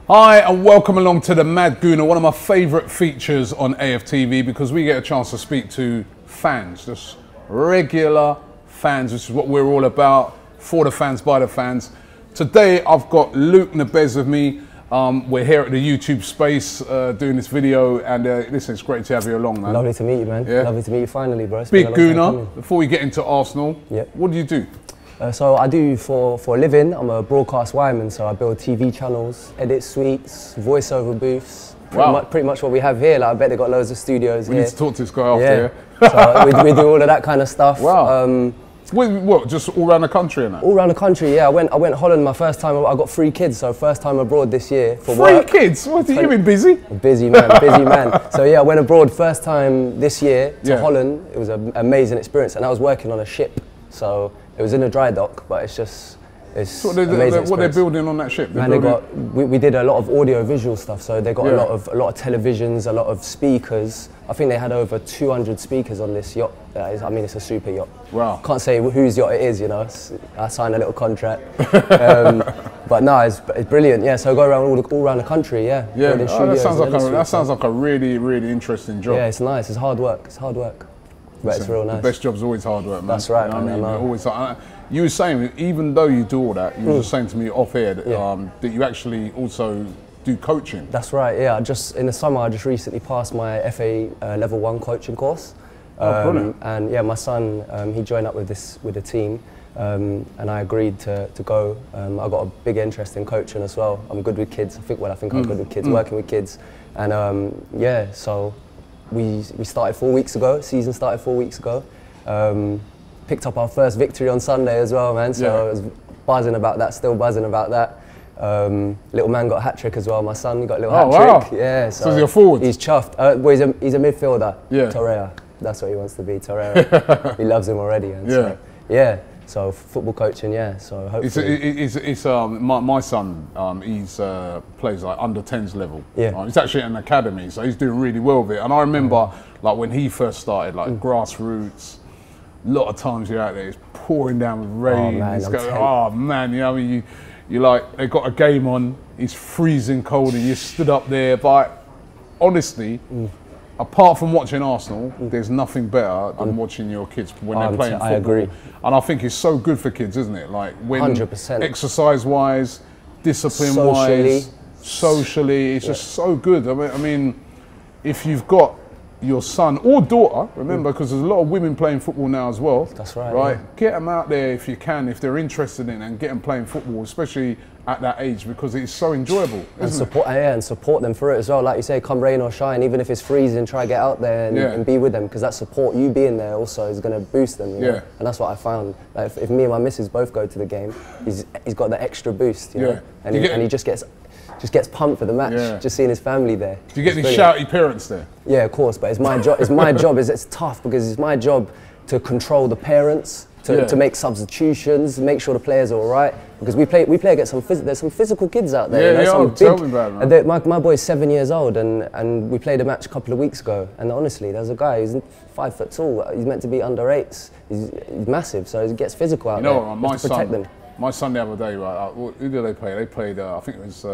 Hi and welcome along to the Mad Gooner, one of my favourite features on AFTV because we get a chance to speak to fans, just regular fans, which is what we're all about, for the fans, by the fans. Today I've got Luke Nobes with me. We're here at the YouTube space doing this video, and listen, it's great to have you along, man. Lovely to meet you, man. Yeah. Lovely to meet you finally, bro. Big Gooner, before we get into Arsenal, what do you do? So I do for a living, I'm a broadcast wireman, so I build TV channels, edit suites, voiceover booths. Pretty much what we have here. Like, I bet they've got loads of studios here. We need to talk to this guy after. So we do all of that kind of stuff. Wow. What, just all around the country and that? All around the country, yeah. I went Holland my first time. I got 3 kids, so first time abroad this year for work. 3 kids? What, you been busy? Busy man, busy man. So yeah, I went abroad first time this year to Holland. It was an amazing experience, and I was working on a ship. So it was in a dry dock, but it's amazing. What they're building on that ship? We did a lot of audio visual stuff, so they got a lot of televisions, a lot of speakers. I think they had over 200 speakers on this yacht. I mean, it's a super yacht. Wow. Can't say whose yacht it is, you know. I signed a little contract. But no, it's brilliant. Yeah, so I go around all around the country. Yeah. Yeah. That sounds like a really, really interesting job. Yeah, it's nice. It's hard work. It's hard work. But it's real nice. The best job's always hard work, man. That's right, you know man. Always. You were saying, even though you do all that, you were saying to me off air that you actually also do coaching. That's right. Yeah. In the summer, I just recently passed my FA level 1 coaching course. Brilliant. And yeah, my son, he joined up with the team, and I agreed to go. I got a big interest in coaching as well. I'm good with kids. I think I'm good with kids, working with kids, and yeah. So we started 4 weeks ago. Season started 4 weeks ago. Picked up our first victory on Sunday as well, man. So I was buzzing about that. Still buzzing about that. Little man got a hat trick as well. My son got a little hat trick. Yeah. So he's a forward. He's chuffed. Well, he's a midfielder. Yeah. Torreira. That's what he wants to be. Torreira. He loves him already. And so, yeah. So football coaching. Yeah. So hopefully. My son. He's plays like under 10s level. Yeah. He's actually at an academy, so he's doing really well with it. And I remember like when he first started, like grassroots. A lot of times you're out there, it's pouring down with rain. Oh man, you know, you're like, they got a game on, it's freezing cold, and you stood up there. But honestly, apart from watching Arsenal, there's nothing better than watching your kids when they're playing football. I agree. And I think it's so good for kids, isn't it? Like when 100%. Exercise-wise, discipline-wise, socially, it's just so good. I mean, if you've got your son or daughter, remember, because there's a lot of women playing football now as well. That's right. Right, get them out there if you can, if they're interested in it, and get them playing football, especially at that age, because it's so enjoyable. And support them for it as well. Like you say, come rain or shine, even if it's freezing, try to get out there and be with them, because that support, you being there also is going to boost them. You know? And that's what I found. Like if me and my missus both go to the game, he's got the extra boost. You know? And he just gets pumped for the match, just seeing his family there. Do you get these shouty parents there? Yeah, of course, but it's my job. It's my job. It's tough because it's my job to control the parents, to make substitutions, make sure the players are all right. Because we play against there's some physical kids out there. Tell me about it, man. My boy's 7 years old, and we played a match a couple of weeks ago. And honestly, there's a guy who's 5 foot tall. He's meant to be under 8s. He's massive, so he gets physical out there. You know, protect them. My son the other day, right, who did they play? They played, I think it was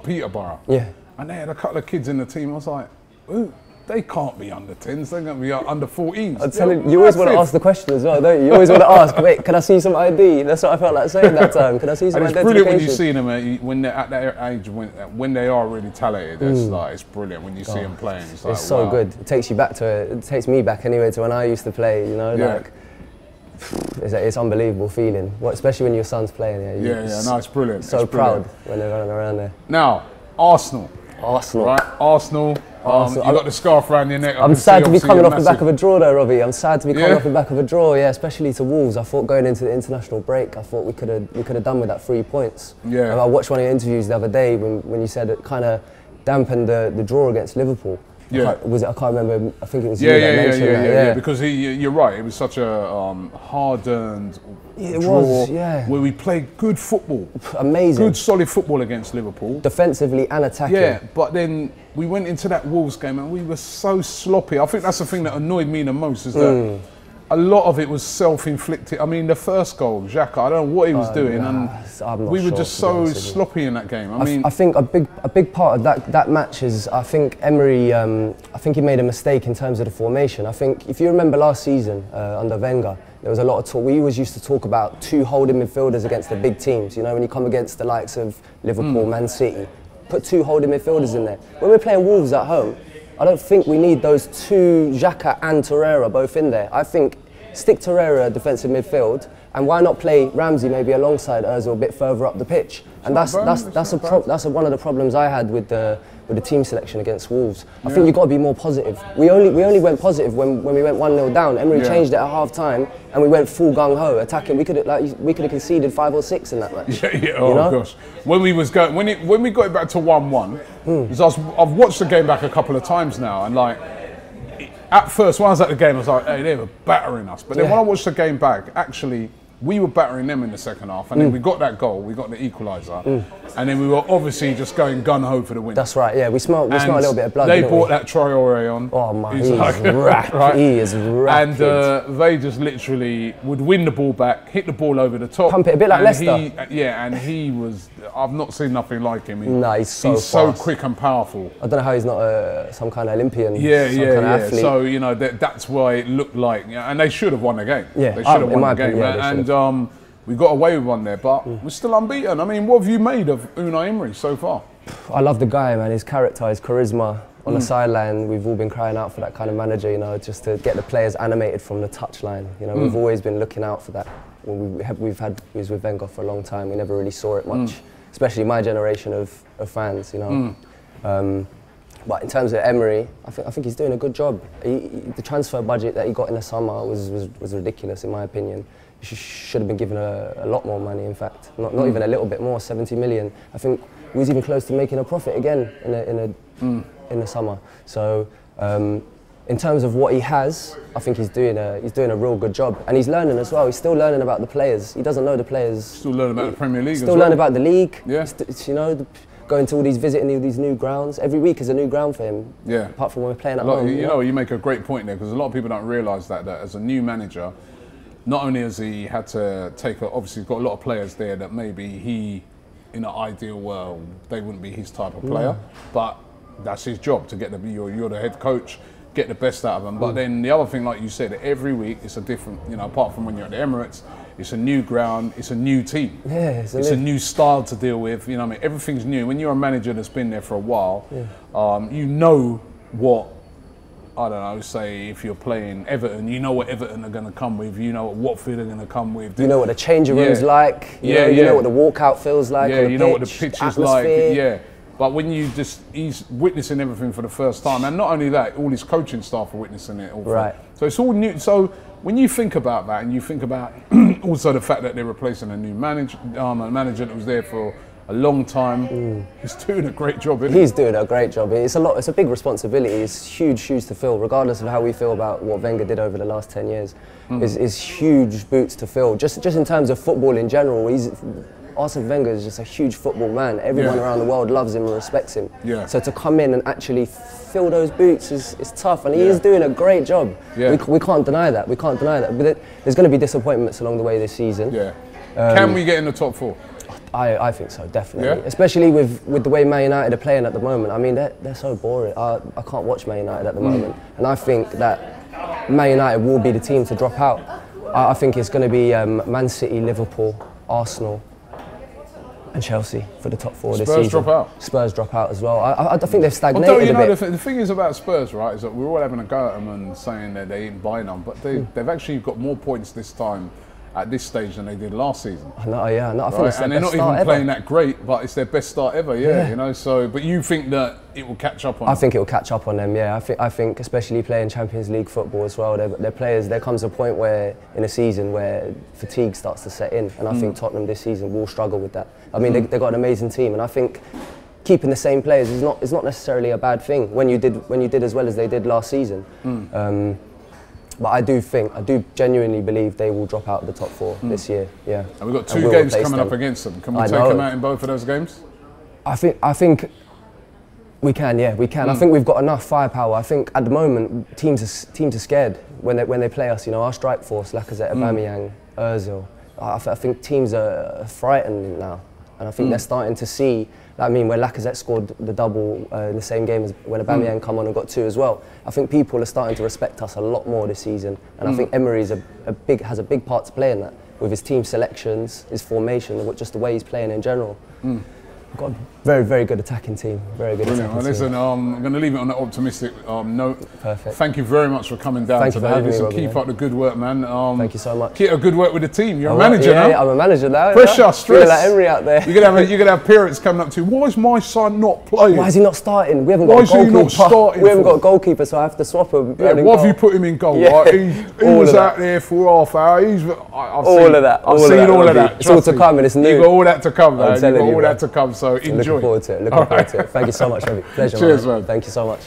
Peterborough. Yeah. And they had a couple of kids in the team. I was like, ooh, they can't be under 10s, they're going to be under 14s. I'm telling you, you always want to ask the question as well, don't you? You always want to ask, wait, can I see some ID? That's what I felt like saying that time. Can I see some identification? It's brilliant when you see them, when they're at that age, when they are really talented. It's brilliant when you see them playing. It's so good. It takes you back to it takes me back anyway to when I used to play, you know, like. It's an unbelievable feeling, especially when your son's playing. No, it's brilliant. So proud when they're running around there. Now, Arsenal. Right, Arsenal. You got the scarf around your neck. I'm sad to be coming off the back of a draw though, Robbie. I'm sad to be coming off the back of a draw, especially to Wolves. I thought going into the international break, I thought we could have done with that 3 points. Yeah. And I watched one of your interviews the other day when you said it kind of dampened the draw against Liverpool. Yeah. I can't remember. I think it was you that mentioned that. Yeah. Because you're right. It was such a hard-earned draw where we played good football. Amazing. Good, solid football against Liverpool. Defensively and attacking. Yeah, but then we went into that Wolves game and we were so sloppy. I think that's the thing that annoyed me the most is that a lot of it was self-inflicted. I mean, the first goal, Xhaka, I don't know what he was doing, and we were just so sloppy in that game. I think a big part of that match is, I think Emery, I think he made a mistake in terms of the formation. I think if you remember last season under Wenger, there was a lot of talk. We always used to talk about 2 holding midfielders against the big teams. You know, when you come against the likes of Liverpool, Man City, put 2 holding midfielders in there. When we're playing Wolves at home, I don't think we need those 2, Xhaka and Torreira, both in there. I think stick Torreira defensive midfield, and why not play Ramsey maybe alongside ARSWOL a bit further up the pitch? And that's one of the problems I had with the team selection against Wolves. I think you've got to be more positive. We only went positive when we went 1-0 down. Emery changed it at half time, and we went full gung ho attacking. We could have conceded 5 or 6 in that match. Oh gosh. When we got it back to 1-1, I've watched the game back a couple of times now, and like at first when I was at the game, I was like, hey, they were battering us. But then when I watched the game back, actually, we were battering them in the second half, and then we got that goal, we got the equaliser, and then we were obviously just going gun-ho for the win. That's right, yeah, we smelled a little bit of blood. They brought that Traoré on. Oh my, he is rapid, right? He is rapid. And they just literally would win the ball back, hit the ball over the top. Pump it a bit like Leicester. And he was, I've not seen nothing like him. He's so quick and powerful. I don't know how he's not some kind of Olympian, some kind of athlete. So, you know, that's why it looked like, and they should have won the game. Yeah, they should have won the game. And we got away with one there, but we're still unbeaten. I mean, what have you made of Unai Emery so far? I love the guy, man. His character, his charisma. On the sideline, we've all been crying out for that kind of manager, you know, just to get the players animated from the touchline. You know, we've always been looking out for that. We was with Wenger for a long time. We never really saw it much, especially my generation of fans, you know. But in terms of Emery, I think he's doing a good job. The transfer budget that he got in the summer was ridiculous, in my opinion. He should have been given a lot more money, in fact. Not even a little bit more, 70 million. I think he was even close to making a profit again in the summer. So in terms of what he has, I think he's doing a real good job. And he's learning as well. He's still learning about the players. He doesn't know the players. Still learning about the Premier League Still learning about the league. Yeah. You know, going to visiting all these new grounds. Every week is a new ground for him. Yeah. Apart from when we're playing at home. You know, you make a great point there, because a lot of people don't realise that as a new manager, not only has he had to obviously he's got a lot of players there that maybe he, in an ideal world, they wouldn't be his type of player, but that's his job to get you're the head coach, get the best out of them. But then the other thing, like you said, every week it's a different, you know, apart from when you're at the Emirates, it's a new ground, it's a new team. Yeah, it's a new style to deal with, you know what I mean? Everything's new. When you're a manager that's been there for a while, you know what, I don't know, say if you're playing Everton, you know what Everton are going to come with, you know what Watford are going to come with. You know what the changing room's like, you know what the walkout feels like on the pitch, know what the pitch is like, But when he's witnessing everything for the first time, and not only that, all his coaching staff are witnessing it. Right. So it's all new. So when you think about that, and you think about also the fact that they're replacing a new manager, a manager that was there for a long time, he's doing a great job, isn't he? He's doing a great job. It's a big responsibility. It's huge shoes to fill, regardless of how we feel about what Wenger did over the last 10 years. It's huge boots to fill. Just in terms of football in general, Arsene Wenger is just a huge football man. Everyone around the world loves him and respects him. Yeah. So to come in and actually fill those boots is tough, and he is doing a great job. Yeah. We can't deny that. We can't deny that. But there's going to be disappointments along the way this season. Yeah. Can we get in the top 4? I think so, definitely. Yeah? Especially with the way Man United are playing at the moment. I mean, they're so boring. I can't watch Man United at the moment. And I think that Man United will be the team to drop out. I think it's going to be Man City, Liverpool, Arsenal and Chelsea for the top 4 this season. Spurs drop out? Spurs drop out as well. I think they've stagnated a bit. The thing is about Spurs, right, is that we're all having a go at them and saying that they didn't buy none, but they've actually got more points this time at this stage than they did last season. I think it's and they're not even playing that great, but it's their best start ever, you know. So, but you think that it will catch up on them? I think it will catch up on them, yeah. I think especially playing Champions League football as well, their players, there comes a point where in a season where fatigue starts to set in, and I think Tottenham this season will struggle with that. I mean, they've got an amazing team, and I think keeping the same players is not necessarily a bad thing when you did as well as they did last season. But I do genuinely believe they will drop out of the top 4 this year. Yeah. And we've got 2 games coming up against them. Can we take them out in both of those games? I think We can, yeah, we can. I think we've got enough firepower. I think at the moment teams are scared when they play us. You know, our strike force, Lacazette, Aubameyang, ARSWOL. I think teams are frightened now, and I think they're starting to see. I mean, where Lacazette scored the double in the same game as when Aubameyang come on and got 2 as well. I think people are starting to respect us a lot more this season, and I think Emery has a big part to play in that, with his team selections, his formation, and just the way he's playing in general. We've got a very, very good attacking team. Very good attacking team. Listen, I'm going to leave it on that optimistic note. Perfect. Thank you very much for coming down today. Listen, keep up the good work, man. Thank you so much. Keep up good work with the team. You're a manager now. Yeah, I'm a manager now. Pressure, stress. Like Emery out there. You're gonna have parents coming up to you. Why is my son not playing? Why is he not starting? We haven't got a goalkeeper. Why is he not starting? We haven't got a goalkeeper, so I have to swap him. Yeah, why have you put him in goal? Yeah. Right? He was out there for half hour. I've seen all of that. It's all to come, and it's new. You've got all that to come, man. You've got all that to come. So enjoy. Looking forward to it. Looking forward to it. Thank you so much, Robbie. Pleasure. Cheers, man. Thank you so much.